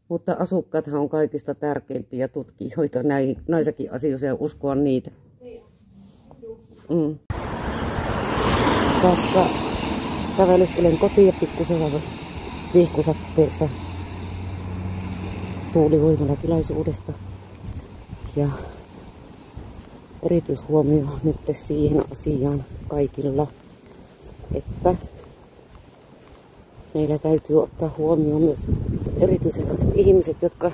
Mutta asukkaathan on kaikista tärkeimpiä tutkijoita näissäkin asioissa ja uskoa niitä. Tässä käveleskelen kotiin ja pikkusen vihkusatteessa tuulivoimalatilaisuudesta. Ja erityishuomio nyt siihen asiaan kaikilla, että meillä täytyy ottaa huomioon myös erityisen ihmiset, jotka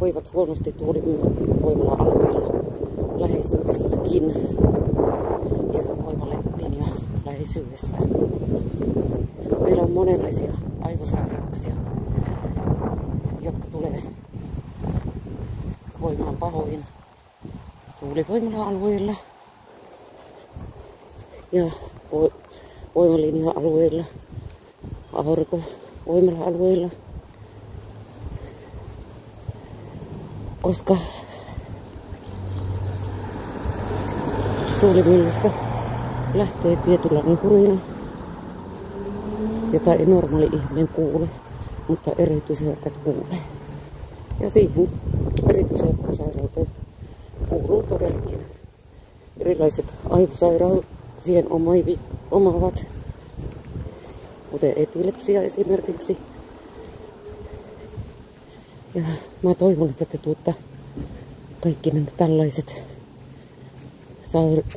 voivat huonosti tuulivoimala-alueilla läheisyydessäkin ja voimalinja läheisyydessä. Meillä on monenlaisia aivosairauksia, jotka tulee voimaan pahoin tuulivoimala-alueilla ja voimalinja-alueilla, aurinkovoimala-alueilla, koska tuulimyllystä lähtee tietynlainen hurina, jota ei normaali ihminen kuule, mutta erityisherkät kuulee. Ja siihen erityisherkkäsairauteen kuuluu todellakin erilaiset aivosairauksien omaavat, kuten epilepsia esimerkiksi. Ja mä toivon, että te tuotte kaikki nämä tällaiset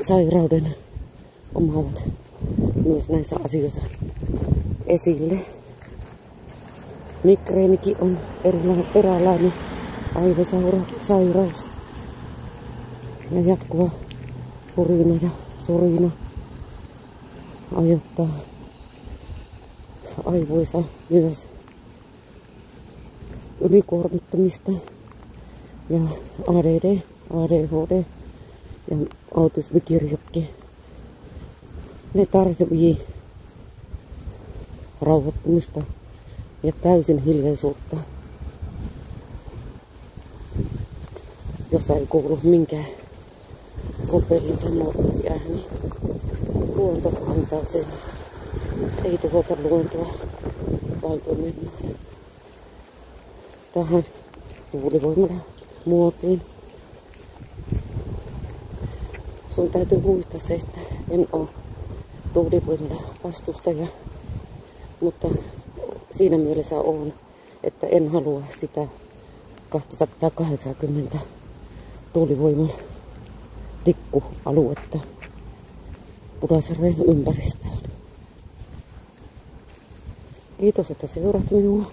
sairauden omaavat myös näissä asioissa esille. Migreenikin on eräänlainen aivosairaus ja jatkuva purina ja surina aiheuttaa aivoissa myös ylikuormittumista ja ADD, ADHD ja autismikirjokin. Ne tarvitsee rauhoittumista ja täysin hiljaisuutta, jossa ei kuulu minkään propellin tai moottoriääni. Luonto antaa sen. Ei tuhota luontoa valtoimena tähän tuulivoimalla muotiin. Sun täytyy muistaa se, että en ole tuulivoimalla vastustaja, mutta siinä mielessä on, että en halua sitä 280 tuulivoimalla tikkualuetta Pudasjärven ympäristöön. Kiitos, että seuraat minua.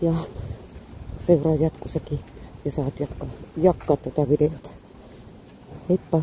Ja seuraa jatkossakin ja saat jakaa tätä videota. Heippa!